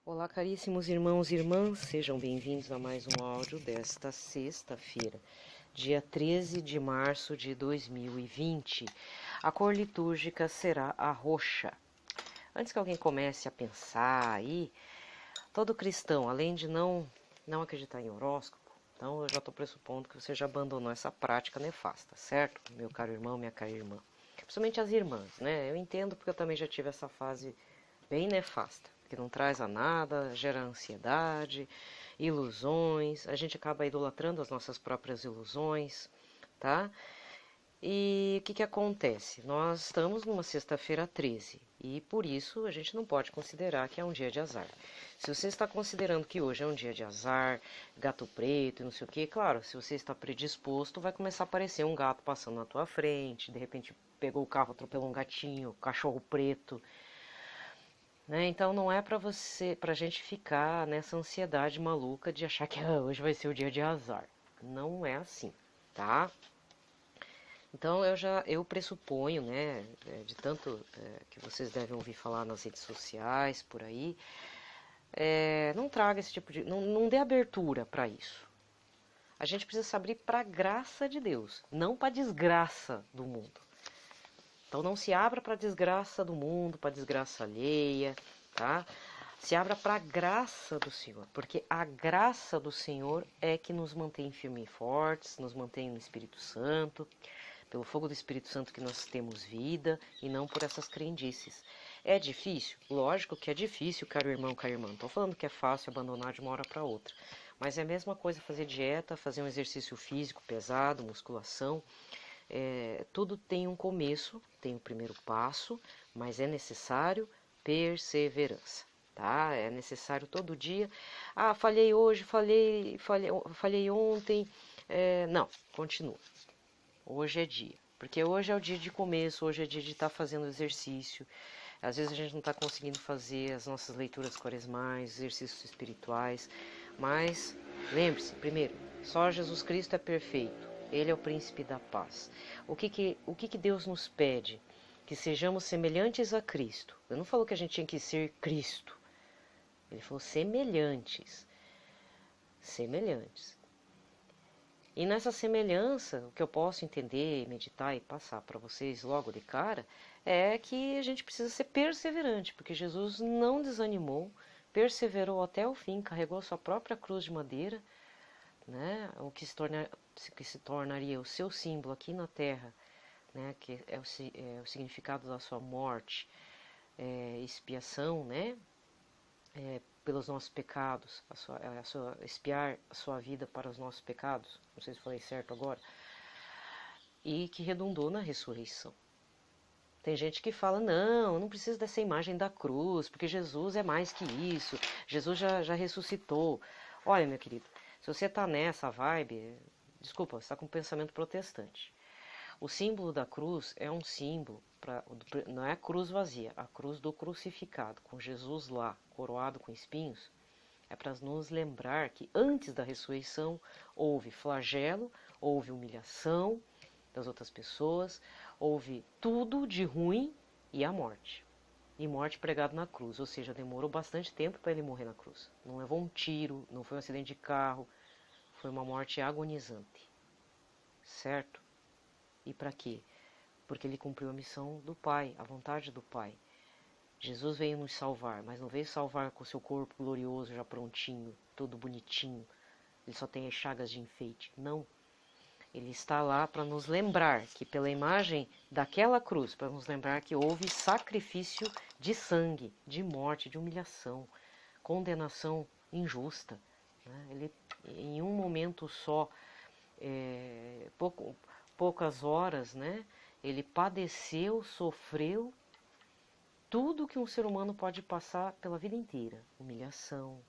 Olá, caríssimos irmãos e irmãs, sejam bem-vindos a mais um áudio desta sexta-feira, dia 13 de março de 2020. A cor litúrgica será a roxa. Antes que alguém comece a pensar aí, todo cristão, além de não acreditar em horóscopo, então eu já estou pressupondo que você já abandonou essa prática nefasta, certo? Meu caro irmão, minha cara irmã. Principalmente as irmãs, né? Eu entendo porque eu também já tive essa fase bem nefasta, que não traz a nada, gera ansiedade, ilusões, a gente acaba idolatrando as nossas próprias ilusões, tá? E o que acontece? Nós estamos numa sexta-feira 13 e por isso a gente não pode considerar que é um dia de azar. Se você está considerando que hoje é um dia de azar, gato preto e não sei o que, claro, se você está predisposto, vai começar a aparecer um gato passando na tua frente, de repente pegou o carro, atropelou um gatinho, cachorro preto, né? Então não é pra gente ficar nessa ansiedade maluca de achar que hoje vai ser o dia de azar. Não é assim, tá? Então eu pressuponho, né, de tanto que vocês devem ouvir falar nas redes sociais, por aí, não traga esse tipo de, não dê abertura para isso. A gente precisa se abrir para a graça de Deus, não para a desgraça do mundo. Então não se abra para a desgraça do mundo, para a desgraça alheia, tá? Se abra para a graça do Senhor, porque a graça do Senhor é que nos mantém firmes e fortes, nos mantém no Espírito Santo, pelo fogo do Espírito Santo que nós temos vida e não por essas crendices. É difícil? Lógico que é difícil, caro irmão, cara irmã. Não estou falando que é fácil abandonar de uma hora para outra, mas é a mesma coisa fazer dieta, fazer um exercício físico pesado, musculação. Tudo tem um começo, tem o primeiro passo, mas é necessário perseverança, tá? É necessário todo dia. Ah, falhei hoje, falhei ontem. Não, continua. Hoje é dia, porque hoje é o dia de começo, hoje é dia de estar fazendo exercício. Às vezes a gente não está conseguindo fazer as nossas leituras quaresmais, exercícios espirituais, mas lembre-se, primeiro, só Jesus Cristo é perfeito. Ele é o príncipe da paz. O que Deus nos pede? Que sejamos semelhantes a Cristo. Ele não falou que a gente tinha que ser Cristo. Ele falou semelhantes. Semelhantes. E nessa semelhança, o que eu posso entender, meditar e passar para vocês logo de cara, é que a gente precisa ser perseverante, porque Jesus não desanimou, perseverou até o fim, carregou a sua própria cruz de madeira, né, que se tornaria o seu símbolo aqui na Terra, né, que é o significado da sua morte, expiação, né, pelos nossos pecados, expiar a sua vida para os nossos pecados, não sei se falei certo agora, e que redundou na ressurreição. Tem gente que fala, não precisa dessa imagem da cruz, porque Jesus é mais que isso, Jesus já ressuscitou. Olha, meu querido, se você está nessa vibe, desculpa, você está com um pensamento protestante. O símbolo da cruz é um símbolo, não é a cruz vazia, a cruz do crucificado, com Jesus lá, coroado com espinhos, é para nos lembrar que antes da ressurreição houve flagelo, houve humilhação das outras pessoas, houve tudo de ruim e a morte. E morte pregado na cruz, ou seja, demorou bastante tempo para ele morrer na cruz. Não levou um tiro, não foi um acidente de carro, foi uma morte agonizante. Certo? E para quê? Porque ele cumpriu a missão do Pai, a vontade do Pai. Jesus veio nos salvar, mas não veio salvar com seu corpo glorioso, já prontinho, todo bonitinho. Ele só tem as chagas de enfeite. Não. Ele está lá para nos lembrar que pela imagem daquela cruz, para nos lembrar que houve sacrifício de sangue, de morte, de humilhação, condenação injusta. Né? Ele, em um momento só, poucas horas, né? Ele padeceu, sofreu tudo que um ser humano pode passar pela vida inteira. Humilhação,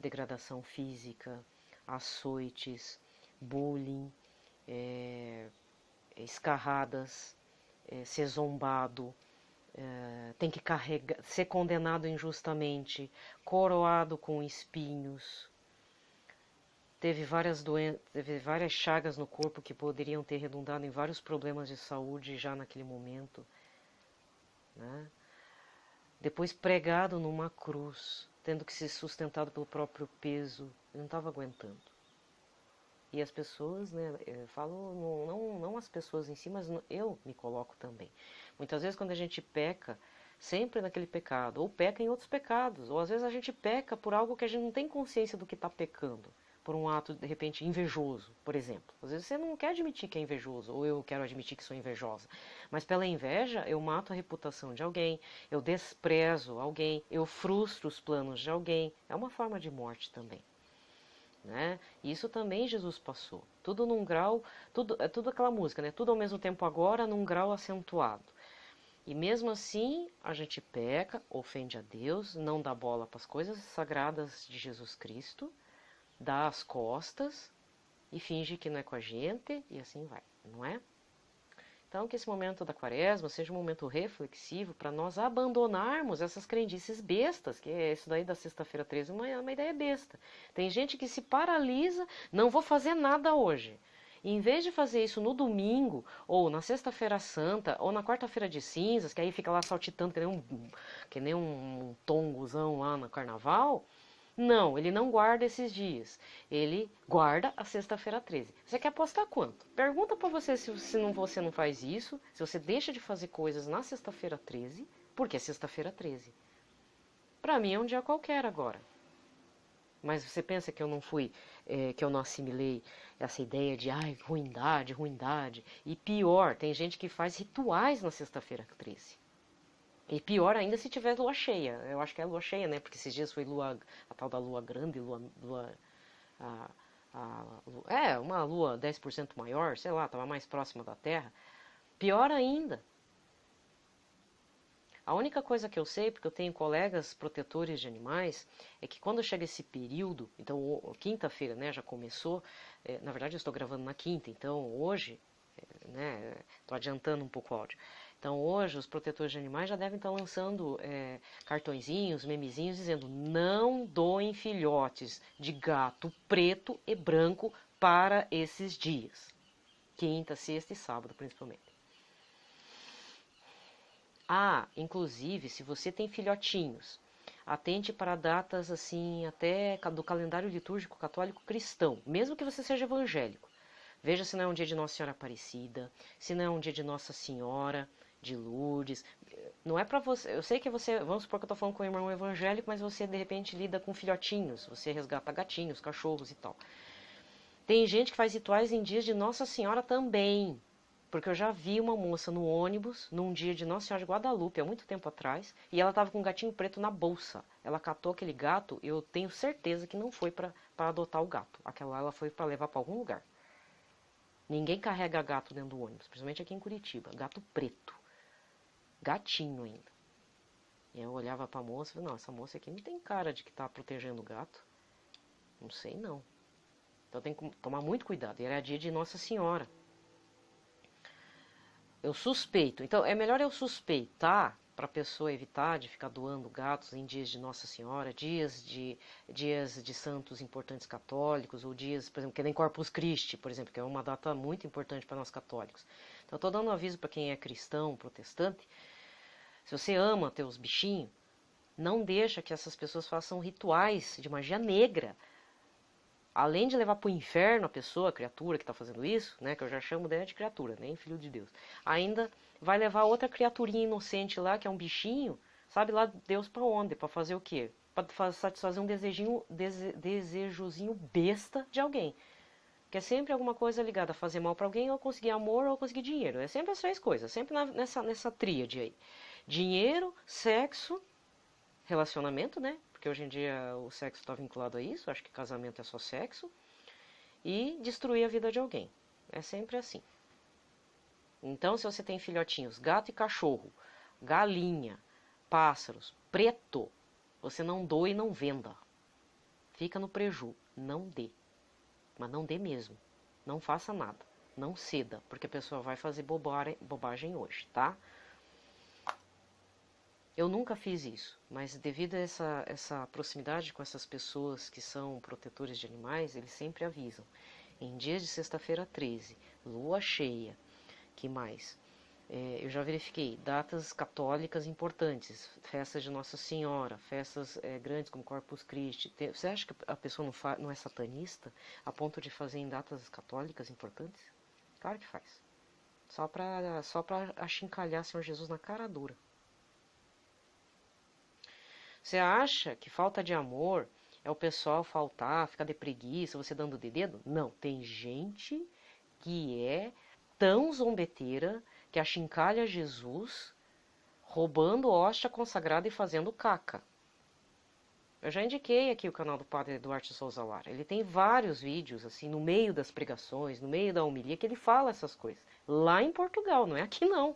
degradação física, açoites, bullying, escarradas, ser zombado, tem que ser condenado injustamente, coroado com espinhos. Teve várias chagas no corpo que poderiam ter redundado em vários problemas de saúde já naquele momento, né? depois pregado numa cruz, tendo que ser sustentado pelo próprio peso, ele não estava aguentando. E as pessoas, né, eu falo, não as pessoas em si, mas eu me coloco também. Muitas vezes quando a gente peca, sempre naquele pecado, ou peca em outros pecados, ou às vezes a gente peca por algo que a gente não tem consciência do que está pecando, por um ato, de repente, invejoso, por exemplo. Às vezes você não quer admitir que é invejoso, ou eu quero admitir que sou invejosa, mas pela inveja eu mato a reputação de alguém, eu desprezo alguém, eu frustro os planos de alguém, é uma forma de morte também. Né? Isso também Jesus passou, tudo num grau, tudo aquela música, né? Tudo ao mesmo tempo agora, num grau acentuado. E mesmo assim, a gente peca, ofende a Deus, não dá bola para as coisas sagradas de Jesus Cristo, dá as costas e finge que não é com a gente, e assim vai, não é? Então, que esse momento da quaresma seja um momento reflexivo para nós abandonarmos essas crendices bestas, que é isso daí da sexta-feira 13, uma ideia besta. Tem gente que se paralisa, não vou fazer nada hoje. E em vez de fazer isso no domingo, ou na sexta-feira santa, ou na quarta-feira de cinzas, que aí fica lá saltitando que nem um tongozão lá no carnaval, não, ele não guarda esses dias. Ele guarda a sexta-feira 13. Você quer apostar quanto? Pergunta para você se você não faz isso, se você deixa de fazer coisas na sexta-feira 13, porque é sexta-feira 13. Para mim é um dia qualquer agora. Mas você pensa que eu não fui, que eu não assimilei essa ideia de ruindade, ruindade. E pior, tem gente que faz rituais na sexta-feira 13. E pior ainda se tiver lua cheia. Eu acho que é lua cheia, né? Porque esses dias foi a tal da lua grande, a, uma lua 10% maior, sei lá, estava mais próxima da Terra. Pior ainda. A única coisa que eu sei, porque eu tenho colegas protetores de animais, é que quando chega esse período, então quinta-feira, né, já começou, na verdade eu estou gravando na quinta, então hoje, né, estou adiantando um pouco o áudio. Então hoje os protetores de animais já devem estar lançando cartõezinhos, memezinhos, dizendo não doem filhotes de gato preto e branco para esses dias. Quinta, sexta e sábado, principalmente. Inclusive, se você tem filhotinhos, atente para datas assim, até do calendário litúrgico católico cristão, mesmo que você seja evangélico. Veja se não é um dia de Nossa Senhora Aparecida, se não é um dia de Nossa Senhora de Lourdes. Não é para você. Eu sei que você. Vamos supor que eu estou falando com um irmão evangélico, mas você de repente lida com filhotinhos. Você resgata gatinhos, cachorros e tal. Tem gente que faz rituais em dias de Nossa Senhora também. Porque eu já vi uma moça no ônibus, num dia de Nossa Senhora de Guadalupe, há muito tempo atrás, e ela estava com um gatinho preto na bolsa. Ela catou aquele gato, eu tenho certeza que não foi para adotar o gato. Aquela lá ela foi para levar para algum lugar. Ninguém carrega gato dentro do ônibus, principalmente aqui em Curitiba. Gato preto. Gatinho ainda. E eu olhava para a moça e falei, não, essa moça aqui não tem cara de que está protegendo o gato. Não sei não. Então tem que tomar muito cuidado. E era dia de Nossa Senhora. Eu suspeito. Então é melhor eu suspeitar para a pessoa evitar de ficar doando gatos em dias de Nossa Senhora, dias de santos importantes católicos, ou dias, por exemplo, que nem Corpus Christi, por exemplo, que é uma data muito importante para nós católicos. Então eu estou dando um aviso para quem é cristão, protestante. Se você ama teus bichinhos, não deixa que essas pessoas façam rituais de magia negra. Além de levar para o inferno a pessoa, a criatura que está fazendo isso, né, que eu já chamo dela de criatura, nem filho de Deus, ainda vai levar outra criaturinha inocente lá, que é um bichinho, sabe lá Deus para onde? Para fazer o quê? Para satisfazer um desejozinho besta de alguém. Que é sempre alguma coisa ligada a fazer mal para alguém, ou conseguir amor, ou conseguir dinheiro. É sempre as três coisas, sempre nessa tríade aí. Dinheiro, sexo, relacionamento, né? Porque hoje em dia o sexo está vinculado a isso, acho que casamento é só sexo, e destruir a vida de alguém. É sempre assim. Então, se você tem filhotinhos, gato e cachorro, galinha, pássaros, preto, você não doe e não venda. Fica no preju, não dê. Mas não dê mesmo. Não faça nada. Não ceda, porque a pessoa vai fazer bobagem hoje, tá? Eu nunca fiz isso, mas devido a essa proximidade com essas pessoas que são protetores de animais, eles sempre avisam. Em dias de sexta-feira 13, lua cheia, que mais? Eu já verifiquei datas católicas importantes, festas de Nossa Senhora, festas grandes como Corpus Christi. Você acha que a pessoa não é satanista a ponto de fazer em datas católicas importantes? Claro que faz. Só para achincalhar Senhor Jesus na cara dura. Você acha que falta de amor é o pessoal faltar, ficar de preguiça, você dando de dedo? Não, tem gente que é tão zombeteira que achincalha Jesus, roubando hóstia consagrada e fazendo caca. Eu já indiquei aqui o canal do Padre Duarte Souza Lara. Ele tem vários vídeos, assim, no meio das pregações, no meio da homilia, que ele fala essas coisas. Lá em Portugal, não é aqui não.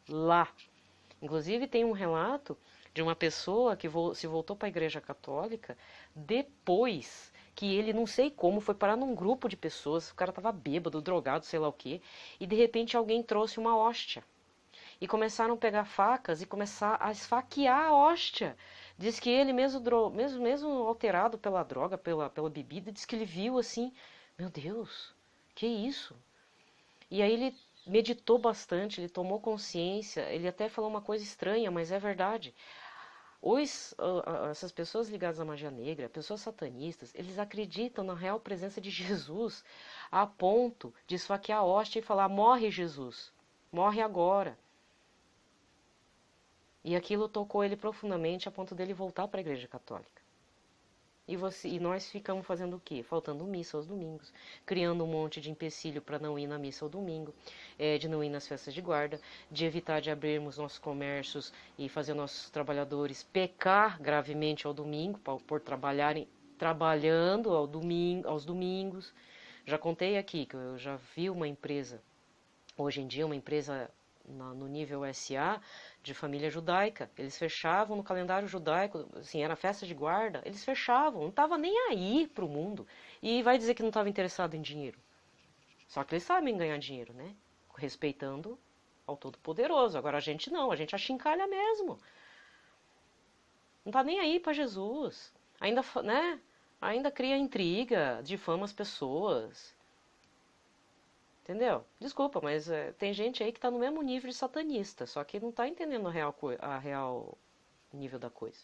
Lá. Inclusive tem um relato de uma pessoa que se voltou para a Igreja Católica depois que ele, não sei como, foi parar num grupo de pessoas, o cara estava bêbado, drogado, sei lá o quê, e de repente alguém trouxe uma hóstia. E começaram a pegar facas e começar a esfaquear a hóstia. Diz que ele, mesmo alterado pela droga, pela bebida, diz que ele viu assim, meu Deus, que isso? E aí ele meditou bastante, ele tomou consciência, ele até falou uma coisa estranha, mas é verdade. Essas pessoas ligadas à magia negra, pessoas satanistas, eles acreditam na real presença de Jesus a ponto de esfaquear a hóstia e falar, morre Jesus, morre agora. E aquilo tocou ele profundamente a ponto dele voltar para a Igreja Católica. E nós ficamos fazendo o quê? Faltando missa aos domingos, criando um monte de empecilho para não ir na missa ao domingo, de não ir nas festas de guarda, de evitar de abrirmos nossos comércios e fazer nossos trabalhadores pecar gravemente ao domingo, por trabalharem trabalhando aos domingos. Já contei aqui que eu já vi uma empresa, hoje em dia uma empresa no nível SA, de família judaica, eles fechavam no calendário judaico, assim, era festa de guarda, eles fechavam, não estava nem aí para o mundo, e vai dizer que não estava interessado em dinheiro. Só que eles sabem ganhar dinheiro, né? Respeitando ao Todo-Poderoso. Agora a gente não, a gente achincalha mesmo. Não tá nem aí para Jesus. Ainda, né? Ainda cria intriga, difama as pessoas. Entendeu? Desculpa, mas tem gente aí que está no mesmo nível de satanista, só que não está entendendo a real nível da coisa.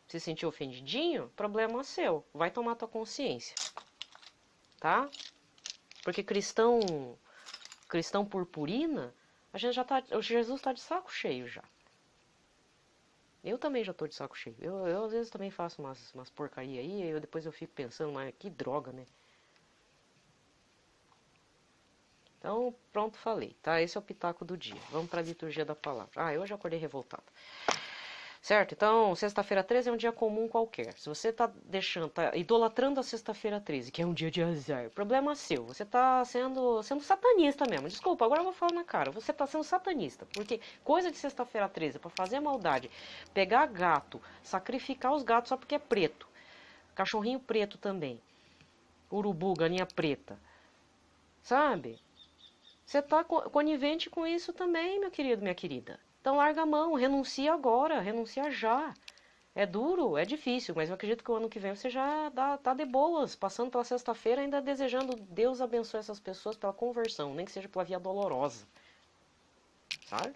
Se sentiu ofendidinho, problema seu. Vai tomar tua consciência. Tá? Porque cristão purpurina, a gente já tá, o Jesus está de saco cheio já. Eu também já estou de saco cheio. Eu às vezes também faço umas porcaria aí, e depois eu fico pensando, mas que droga, né? Então, pronto, falei, tá? Esse é o pitaco do dia. Vamos para a liturgia da palavra. Eu já acordei revoltado. Certo? Então, sexta-feira 13 é um dia comum qualquer. Se você tá idolatrando a sexta-feira 13, que é um dia de azar, problema seu. Você tá sendo satanista mesmo. Desculpa, agora eu vou falar na cara. Você tá sendo satanista. Porque coisa de sexta-feira 13 para fazer maldade, pegar gato, sacrificar os gatos só porque é preto. Cachorrinho preto também. Urubu, galinha preta. Sabe? Você tá conivente com isso também, meu querido, minha querida. Então larga a mão, renuncia agora, renuncia já. É duro, é difícil, mas eu acredito que o ano que vem você já tá de boas, passando pela sexta-feira, ainda desejando Deus abençoe essas pessoas pela conversão, nem que seja pela via dolorosa. Sabe?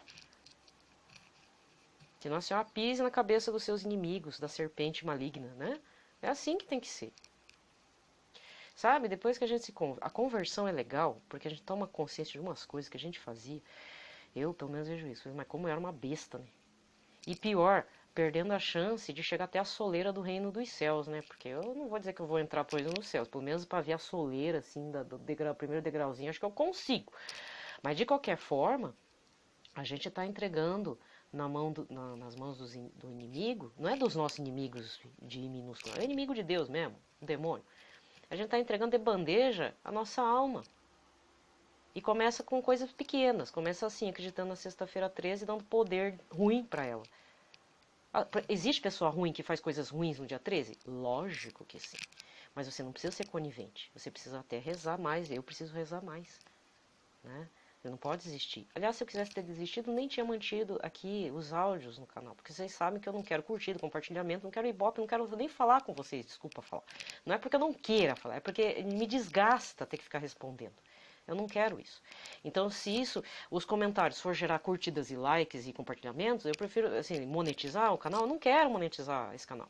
Que Nossa Senhora pise na cabeça dos seus inimigos, da serpente maligna, né? É assim que tem que ser. Sabe, depois que a conversão é legal, porque a gente toma consciência de umas coisas que a gente fazia. Eu, pelo menos, vejo isso. Mas como eu era uma besta, né? E pior, perdendo a chance de chegar até a soleira do reino dos céus, né? Porque eu não vou dizer que eu vou entrar por nos céus. Pelo menos para ver a soleira, assim, do primeiro degrauzinho, acho que eu consigo. Mas, de qualquer forma, a gente está entregando nas mãos do inimigo. Não é dos nossos inimigos de I minúsculo. É o inimigo de Deus mesmo, o demônio. A gente está entregando de bandeja a nossa alma. E começa com coisas pequenas. Começa assim, acreditando na sexta-feira 13, dando poder ruim para ela. Existe pessoa ruim que faz coisas ruins no dia 13? Lógico que sim. Mas você não precisa ser conivente. Você precisa até rezar mais. Eu preciso rezar mais. Né? Você não pode desistir. Aliás, se eu quisesse ter desistido, nem tinha mantido aqui os áudios no canal. Porque vocês sabem que eu não quero curtida, compartilhamento, não quero ibope, não quero nem falar com vocês. Desculpa falar. Não é porque eu não queira falar, é porque me desgasta ter que ficar respondendo. Eu não quero isso. Então, se os comentários for gerar curtidas e likes e compartilhamentos, eu prefiro, assim, monetizar o canal. Eu não quero monetizar esse canal.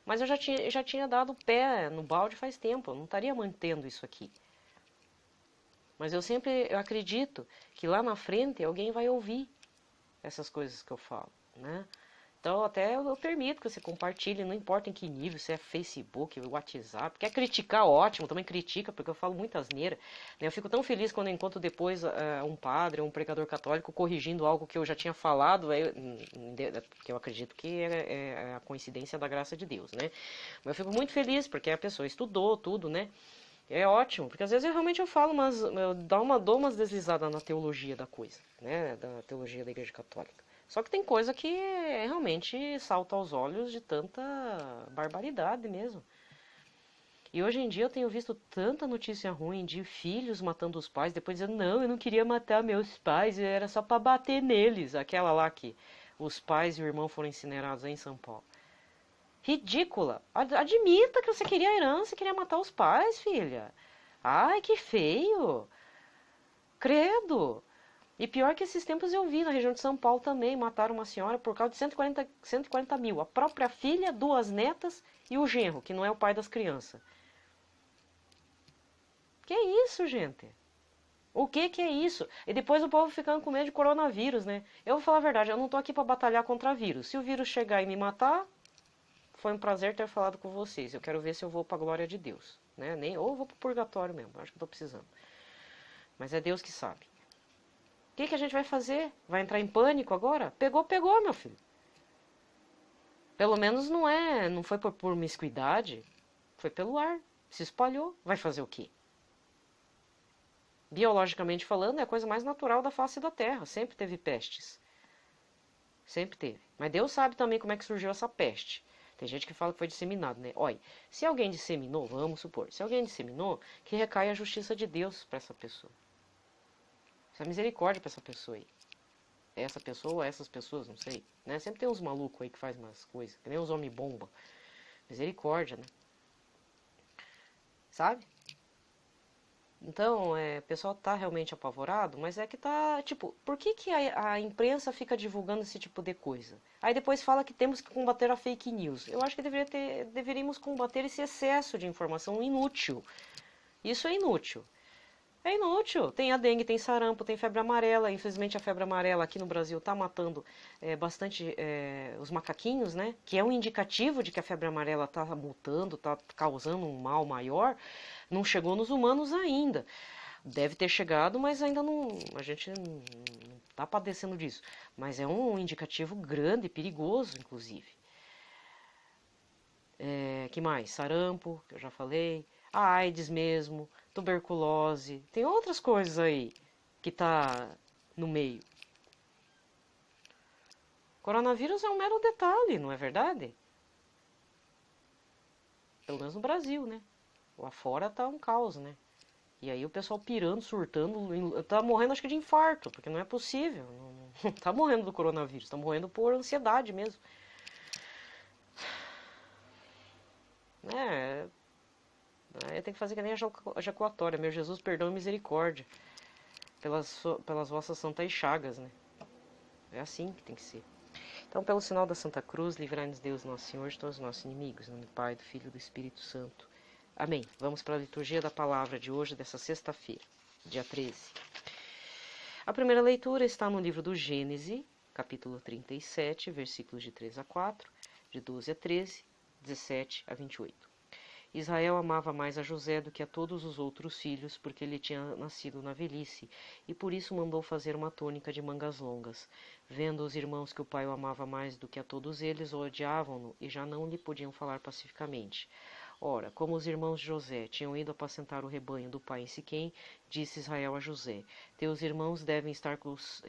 Mas eu já tinha dado o pé no balde faz tempo. Eu não estaria mantendo isso aqui. Mas eu acredito que lá na frente alguém vai ouvir essas coisas que eu falo, né? Então até eu permito que você compartilhe, não importa em que nível, se é Facebook, WhatsApp. Quer criticar, ótimo, também critica, porque eu falo muita asneira. Né? Eu fico tão feliz quando eu encontro depois um padre, um pregador católico corrigindo algo que eu já tinha falado, porque eu acredito que é a coincidência da graça de Deus, né? Mas eu fico muito feliz, porque a pessoa estudou tudo, né? É ótimo, porque às vezes eu falo, mas eu dou umas deslizadas na teologia da coisa, né? Da teologia da Igreja Católica. Só que tem coisa que realmente salta aos olhos de tanta barbaridade mesmo. E hoje em dia eu tenho visto tanta notícia ruim de filhos matando os pais, depois dizendo, não, eu não queria matar meus pais, era só para bater neles. Aquela lá que os pais e o irmão foram incinerados aí em São Paulo. Ridícula. Admita que você queria a herança e queria matar os pais, filha. Ai, que feio. Credo. E pior que esses tempos eu vi na região de São Paulo também, mataram uma senhora por causa de 140 mil. A própria filha, 2 netas e o genro, que não é o pai das crianças. Que é isso, gente? O que é isso? E depois o povo ficando com medo de coronavírus, né? Eu vou falar a verdade, eu não tô aqui para batalhar contra vírus. Se o vírus chegar e me matar, foi um prazer ter falado com vocês. Eu quero ver se eu vou para a glória de Deus, né? Ou eu vou para o purgatório mesmo, acho que eu tô precisando. Mas é Deus que sabe. O que a gente vai fazer? Vai entrar em pânico agora? Pegou, meu filho. Pelo menos não foi por promiscuidade, foi pelo ar, se espalhou. Vai fazer o quê? Biologicamente falando, é a coisa mais natural da face da Terra. Sempre teve pestes. Sempre teve. Mas Deus sabe também como é que surgiu essa peste. Tem gente que fala que foi disseminado, né? Olha, se alguém disseminou, vamos supor, se alguém disseminou, que recai a justiça de Deus para essa pessoa. Isso é misericórdia para essa pessoa aí. Essa pessoa ou essas pessoas, não sei. Né? Sempre tem uns malucos aí que faz umas coisas, que nem os homem-bomba. Misericórdia, né? Sabe? Então, o pessoal tá realmente apavorado, mas é que tá, tipo, por que a imprensa fica divulgando esse tipo de coisa? Aí depois fala que temos que combater a fake news. Eu acho que deveríamos combater esse excesso de informação inútil. Isso é inútil. É inútil. Tem a dengue, tem sarampo, tem febre amarela. Infelizmente a febre amarela aqui no Brasil está matando bastante os macaquinhos, né? Que é um indicativo de que a febre amarela está mutando, está causando um mal maior. Não chegou nos humanos ainda. Deve ter chegado, mas ainda não. A gente não está padecendo disso. Mas é um indicativo grande, perigoso, inclusive. Que mais? Sarampo, que eu já falei. A AIDS mesmo, tuberculose. Tem outras coisas aí que tá no meio. Coronavírus é um mero detalhe, não é verdade? Pelo menos no Brasil, né? Lá fora tá um caos, né? E aí o pessoal pirando, surtando, tá morrendo acho que de infarto, porque não é possível. Não tá morrendo do coronavírus, tá morrendo por ansiedade mesmo. Eu tenho que fazer que nem a jaculatória. Meu Jesus, perdão e misericórdia pelas vossas santas chagas, né? É assim que tem que ser. Então, pelo sinal da Santa Cruz, livrai-nos Deus, nosso Senhor, de todos os nossos inimigos. Em nome do Pai, do Filho e do Espírito Santo. Amém. Vamos para a liturgia da palavra de hoje, dessa sexta-feira, dia 13. A primeira leitura está no livro do Gênesis, capítulo 37, versículos de 3 a 4, de 12 a 13, 17 a 28. Israel amava mais a José do que a todos os outros filhos, porque ele tinha nascido na velhice, e por isso mandou fazer uma túnica de mangas longas. Vendo os irmãos que o pai o amava mais do que a todos eles, o odiavam-no e já não lhe podiam falar pacificamente. Ora, como os irmãos de José tinham ido apacentar o rebanho do pai em Siquém, disse Israel a José: Teus irmãos devem estar com os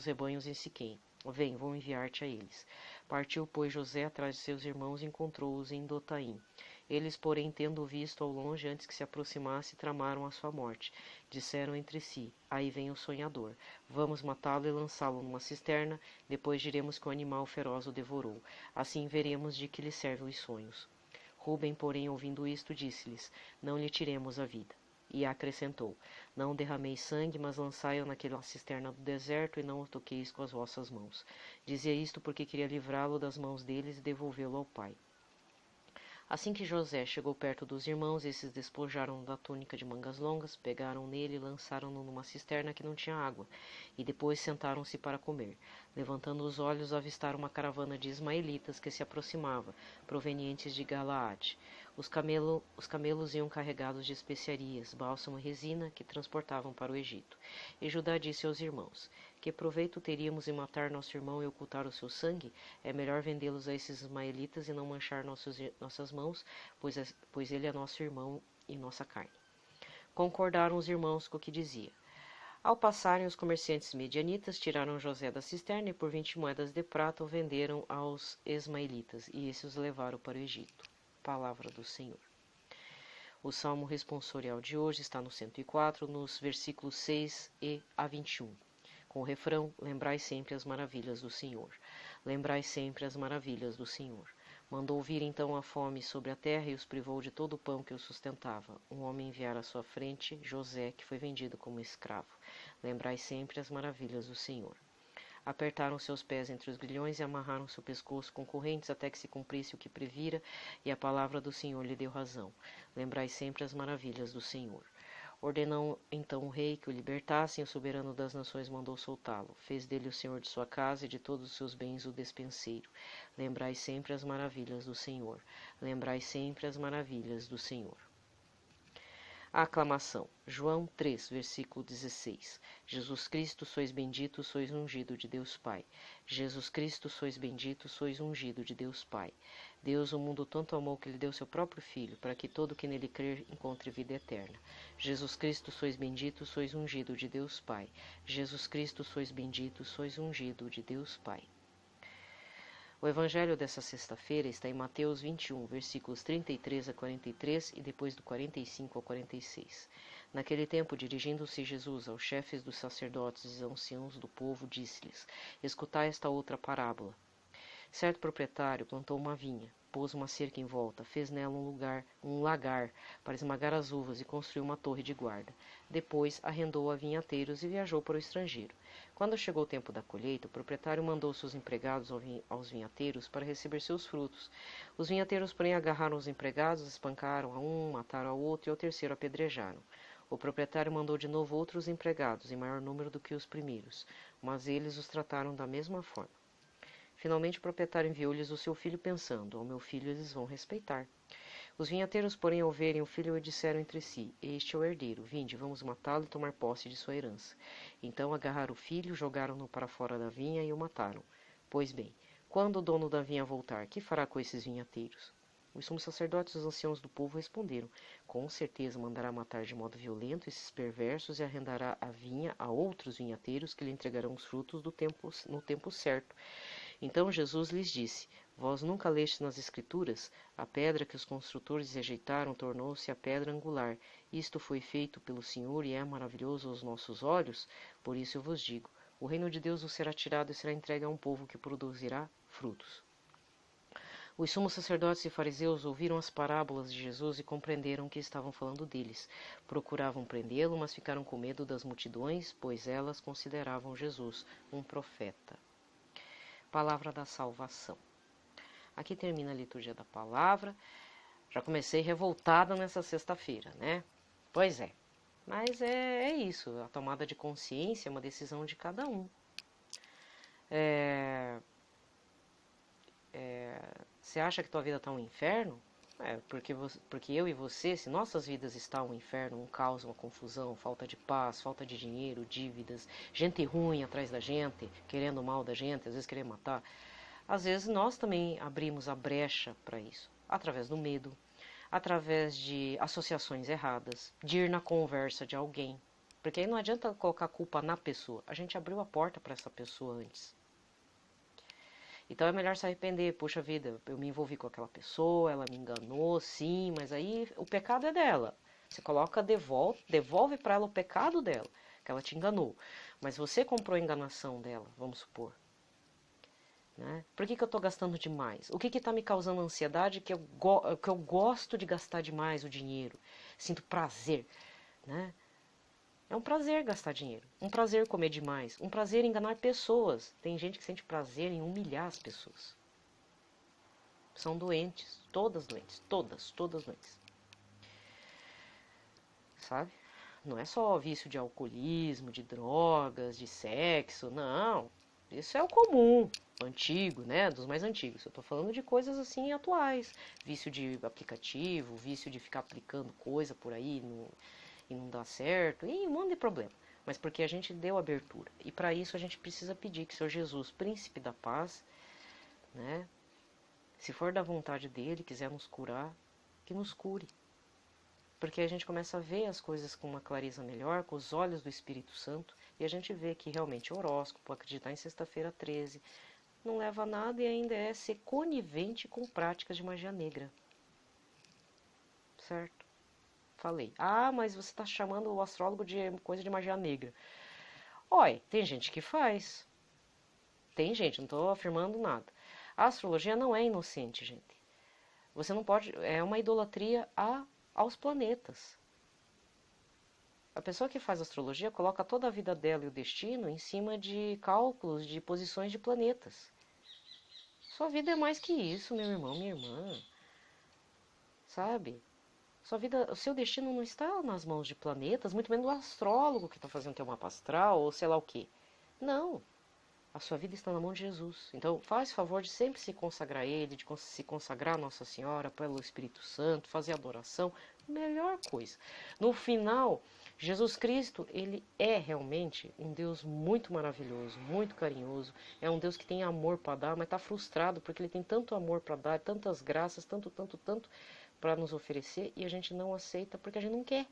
rebanhos em Siquém. Vem, vou enviar-te a eles. Partiu, pois, José atrás de seus irmãos e encontrou-os em Dotaim. Eles, porém, tendo-o visto ao longe antes que se aproximasse, tramaram a sua morte. Disseram entre si: Aí vem o sonhador. Vamos matá-lo e lançá-lo numa cisterna, depois diremos que o animal feroz o devorou. Assim veremos de que lhe servem os sonhos. Rúben, porém, ouvindo isto, disse-lhes: Não lhe tiremos a vida. E acrescentou: Não derrameis sangue, mas lançai-o naquela cisterna do deserto, e não o toqueis com as vossas mãos. Dizia isto porque queria livrá-lo das mãos deles e devolvê-lo ao pai. Assim que José chegou perto dos irmãos, esses despojaram da túnica de mangas longas, pegaram nele e lançaram-no numa cisterna que não tinha água, e depois sentaram-se para comer. Levantando os olhos, avistaram uma caravana de ismaelitas que se aproximava, provenientes de Galaade. Os camelos iam carregados de especiarias, bálsamo e resina, que transportavam para o Egito. E Judá disse aos irmãos: Que proveito teríamos em matar nosso irmão e ocultar o seu sangue? É melhor vendê-los a esses ismaelitas e não manchar nossas mãos, pois ele é nosso irmão e nossa carne. Concordaram os irmãos com o que dizia. Ao passarem, os comerciantes medianitas tiraram José da cisterna e por 20 moedas de prata o venderam aos ismaelitas, e esses os levaram para o Egito. Palavra do Senhor. O salmo responsorial de hoje está no 104, nos versículos 6 a 21. Com o refrão: Lembrai sempre as maravilhas do Senhor. Lembrai sempre as maravilhas do Senhor. Mandou vir então a fome sobre a terra e os privou de todo o pão que os sustentava. Um homem enviara à sua frente José, que foi vendido como escravo. Lembrai sempre as maravilhas do Senhor. Apertaram seus pés entre os grilhões e amarraram seu pescoço com correntes até que se cumprisse o que previra, e a palavra do Senhor lhe deu razão. Lembrai sempre as maravilhas do Senhor. Ordenou então o rei que o libertassem, e o soberano das nações mandou soltá-lo. Fez dele o senhor de sua casa e de todos os seus bens o despenseiro. Lembrai sempre as maravilhas do Senhor. Lembrai sempre as maravilhas do Senhor. A aclamação. João 3, versículo 16. Jesus Cristo, sois bendito, sois ungido de Deus Pai. Jesus Cristo, sois bendito, sois ungido de Deus Pai. Deus o mundo tanto amou que lhe deu seu próprio Filho, para que todo que nele crer encontre vida eterna. Jesus Cristo, sois bendito, sois ungido de Deus Pai. Jesus Cristo, sois bendito, sois ungido de Deus Pai. O evangelho dessa sexta-feira está em Mateus 21, versículos 33 a 43 e depois do 45 ao 46. Naquele tempo, dirigindo-se Jesus aos chefes dos sacerdotes e anciãos do povo, disse-lhes: Escutai esta outra parábola. Certo proprietário plantou uma vinha, pôs uma cerca em volta, fez nela um lagar para esmagar as uvas e construiu uma torre de guarda. Depois arrendou a vinhateiros e viajou para o estrangeiro. Quando chegou o tempo da colheita, o proprietário mandou seus empregados aos vinhateiros para receber seus frutos. Os vinhateiros, porém, agarraram os empregados, espancaram a um, mataram ao outro e ao terceiro apedrejaram. O proprietário mandou de novo outros empregados, em maior número do que os primeiros, mas eles os trataram da mesma forma. Finalmente o proprietário enviou-lhes o seu filho, pensando: ao meu filho eles vão respeitar. Os vinhateiros, porém, ao verem o filho, disseram entre si: Este é o herdeiro, vinde, vamos matá-lo e tomar posse de sua herança. Então agarraram o filho, jogaram-no para fora da vinha e o mataram. Pois bem, quando o dono da vinha voltar, que fará com esses vinhateiros? Os sumos sacerdotes e os anciãos do povo responderam: Com certeza mandará matar de modo violento esses perversos e arrendará a vinha a outros vinhateiros que lhe entregarão os frutos no tempo certo. Então Jesus lhes disse: Vós nunca lestes nas Escrituras? A pedra que os construtores rejeitaram tornou-se a pedra angular. Isto foi feito pelo Senhor e é maravilhoso aos nossos olhos? Por isso eu vos digo: o reino de Deus vos será tirado e será entregue a um povo que produzirá frutos. Os sumos sacerdotes e fariseus ouviram as parábolas de Jesus e compreenderam que estavam falando deles. Procuravam prendê-lo, mas ficaram com medo das multidões, pois elas consideravam Jesus um profeta. Palavra da salvação. Aqui termina a liturgia da palavra. Já comecei revoltada nessa sexta-feira, né? Pois é. Mas é isso. A tomada de consciência é uma decisão de cada um. Você acha que tua vida está um inferno? Porque eu e você, se nossas vidas estão um inferno, um caos, uma confusão, falta de paz, falta de dinheiro, dívidas, gente ruim atrás da gente, querendo o mal da gente, às vezes querendo matar, às vezes nós também abrimos a brecha para isso, através do medo, através de associações erradas, de ir na conversa de alguém, porque aí não adianta colocar a culpa na pessoa, a gente abriu a porta para essa pessoa antes. Então é melhor se arrepender. Puxa vida, eu me envolvi com aquela pessoa, ela me enganou, sim, mas aí o pecado é dela. Você coloca, devolve para ela o pecado dela, que ela te enganou. Mas você comprou a enganação dela, vamos supor. Né? Por que eu estou gastando demais? O que está me causando ansiedade que eu gosto de gastar demais o dinheiro? Sinto prazer. né? É um prazer gastar dinheiro, um prazer comer demais, um prazer enganar pessoas. Tem gente que sente prazer em humilhar as pessoas. São doentes, todas doentes. Sabe? Não é só vício de alcoolismo, de drogas, de sexo, não. Isso é o comum, antigo, né? Dos mais antigos. Eu tô falando de coisas assim atuais. Vício de aplicativo, vício de ficar aplicando coisa por aí e não dá certo, e um monte de problema. Mas porque a gente deu abertura. E para isso a gente precisa pedir que o Senhor Jesus, príncipe da paz, né? Se for da vontade dele, quiser nos curar, que nos cure. Porque a gente começa a ver as coisas com uma clareza melhor, com os olhos do Espírito Santo, e a gente vê que realmente horóscopo, acreditar em sexta-feira 13, não leva a nada e ainda é ser conivente com práticas de magia negra. Certo? Falei. Ah, mas você está chamando o astrólogo de coisa de magia negra. Olha, tem gente que faz. Tem gente, não estou afirmando nada. A astrologia não é inocente, gente. Você não pode... É uma idolatria aos planetas. A pessoa que faz astrologia coloca toda a vida dela e o destino em cima de cálculos de posições de planetas. Sua vida é mais que isso, meu irmão, minha irmã. Sabe? Sua vida, o seu destino não está nas mãos de planetas, muito menos do astrólogo que está fazendo teu mapa astral ou sei lá o quê. Não. A sua vida está na mão de Jesus. Então, faz favor de sempre se consagrar a Ele, de se consagrar a Nossa Senhora, pelo Espírito Santo, fazer adoração. Melhor coisa. No final, Jesus Cristo, Ele é realmente um Deus muito maravilhoso, muito carinhoso. É um Deus que tem amor para dar, mas está frustrado porque Ele tem tanto amor para dar, tantas graças, tanto para nos oferecer e a gente não aceita porque a gente não quer.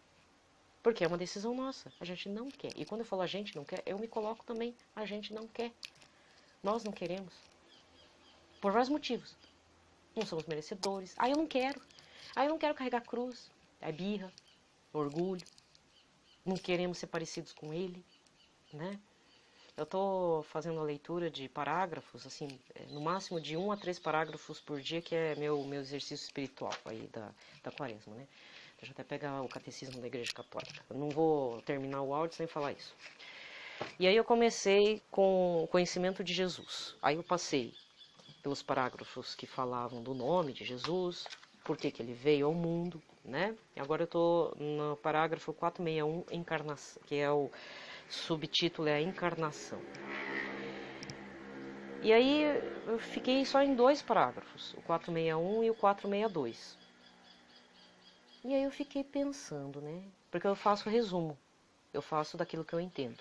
Porque é uma decisão nossa, a gente não quer. E quando eu falo a gente não quer, eu me coloco também, a gente não quer. Nós não queremos. Por vários motivos. Não somos merecedores. Ah, eu não quero. Ah, eu não quero carregar cruz. É birra, orgulho. Não queremos ser parecidos com ele, né? Eu estou fazendo a leitura de parágrafos, assim, no máximo de 1 a 3 parágrafos por dia, que é meu exercício espiritual aí da quaresma, né? Deixa eu até pegar o catecismo da Igreja Católica. Eu não vou terminar o áudio sem falar isso. E aí eu comecei com o conhecimento de Jesus. Aí eu passei pelos parágrafos que falavam do nome de Jesus, por que ele veio ao mundo, né? E agora eu estou no parágrafo 461, encarnação, que é o subtítulo é a encarnação. E aí eu fiquei só em 2 parágrafos, o 461 e o 462. E aí eu fiquei pensando, né? Porque eu faço resumo, eu faço daquilo que eu entendo.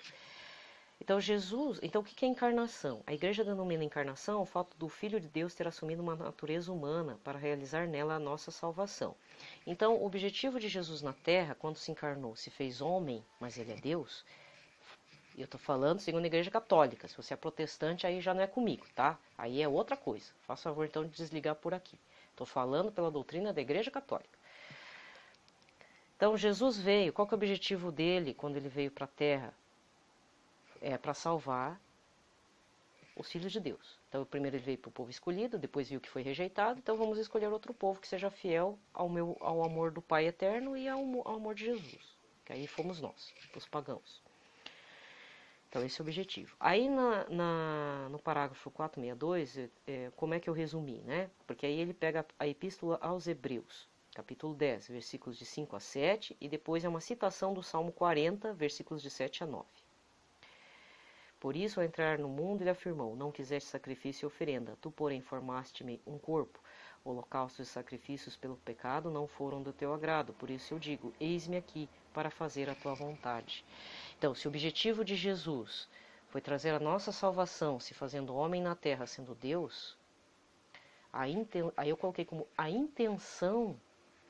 Então o que é encarnação? A igreja denomina encarnação o fato do Filho de Deus ter assumido uma natureza humana para realizar nela a nossa salvação. Então o objetivo de Jesus na Terra, quando se encarnou, se fez homem, mas ele é Deus. Eu estou falando segundo a Igreja Católica. Se você é protestante, aí já não é comigo, tá? Aí é outra coisa. Faça favor então de desligar por aqui. Estou falando pela doutrina da Igreja Católica. Então Jesus veio, qual que é o objetivo dele quando ele veio para a Terra? É para salvar os filhos de Deus. Então primeiro ele veio para o povo escolhido, depois viu que foi rejeitado, então vamos escolher outro povo que seja fiel ao amor do Pai eterno e ao amor de Jesus. Que aí fomos nós, os pagãos. Então esse é o objetivo. Aí no parágrafo 462, como é que eu resumi, né? Porque aí ele pega a epístola aos Hebreus, capítulo 10, versículos de 5 a 7, e depois é uma citação do Salmo 40, versículos de 7 a 9. Por isso, ao entrar no mundo, ele afirmou, não quiseste sacrifício e oferenda, tu, porém, formaste-me um corpo. Holocaustos e sacrifícios pelo pecado não foram do teu agrado, por isso eu digo, eis-me aqui para fazer a tua vontade. Então, se o objetivo de Jesus foi trazer a nossa salvação, se fazendo homem na terra, sendo Deus, aí eu coloquei como a intenção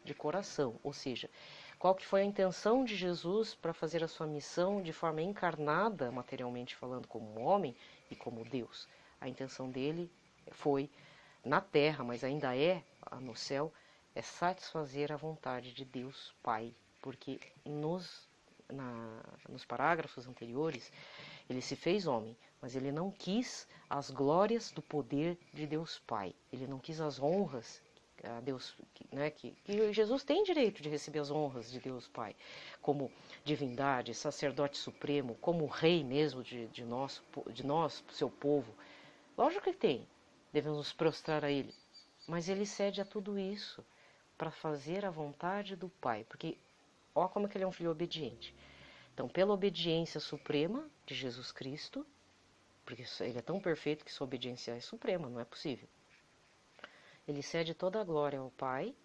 de coração, ou seja, qual que foi a intenção de Jesus para fazer a sua missão de forma encarnada, materialmente falando, como homem e como Deus. A intenção dele foi, na terra, mas ainda é no céu, é satisfazer a vontade de Deus Pai, porque nos parágrafos anteriores, ele se fez homem, mas ele não quis as glórias do poder de Deus Pai. Ele não quis as honras a Deus, né, que Jesus tem direito de receber as honras de Deus Pai, como divindade, sacerdote supremo, como rei mesmo de nós, seu povo. Lógico que tem, devemos nos prostrar a Ele, mas Ele cede a tudo isso para fazer a vontade do Pai, porque olha como é que Ele é um filho obediente. Então, pela obediência suprema de Jesus Cristo, porque Ele é tão perfeito que sua obediência é suprema, não é possível. Ele cede toda a glória ao Pai,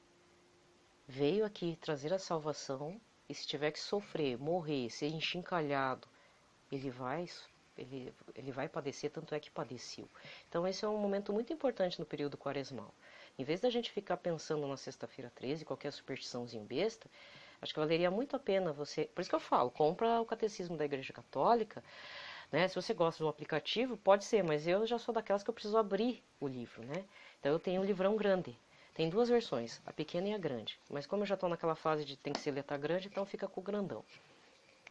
veio aqui trazer a salvação, e se tiver que sofrer, morrer, ser enchincalhado, ele vai padecer, tanto é que padeceu. Então esse é um momento muito importante no período quaresmal. Em vez da gente ficar pensando na sexta-feira 13, qualquer superstiçãozinha besta, acho que valeria muito a pena você... Por isso que eu falo, compra o Catecismo da Igreja Católica, né? Se você gosta de um aplicativo, pode ser, mas eu já sou daquelas que eu preciso abrir o livro, né? Então eu tenho um livrão grande. Tem duas versões, a pequena e a grande. Mas como eu já estou naquela fase de tem que ser letra grande, então fica com o grandão.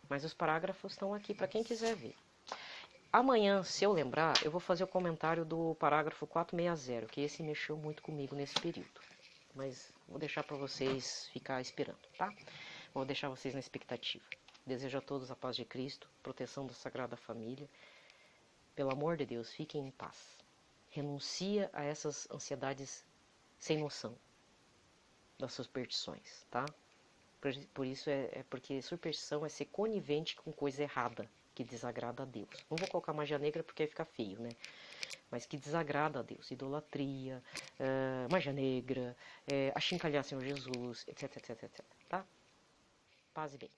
Mas os parágrafos estão aqui para quem quiser ver. Amanhã, se eu lembrar, eu vou fazer o comentário do parágrafo 460, que esse mexeu muito comigo nesse período. Mas vou deixar para vocês ficar esperando, tá? Vou deixar vocês na expectativa. Desejo a todos a paz de Cristo, proteção da Sagrada Família. Pelo amor de Deus, fiquem em paz. Renuncia a essas ansiedades sem noção das superstições, tá? Por isso porque superstição é ser conivente com coisa errada, que desagrada a Deus. Não vou colocar magia negra porque aí fica feio, né? Mas que desagrada a Deus. Idolatria, magia negra, achincalhar Senhor Jesus, etc, etc, etc, tá? Paz e bem.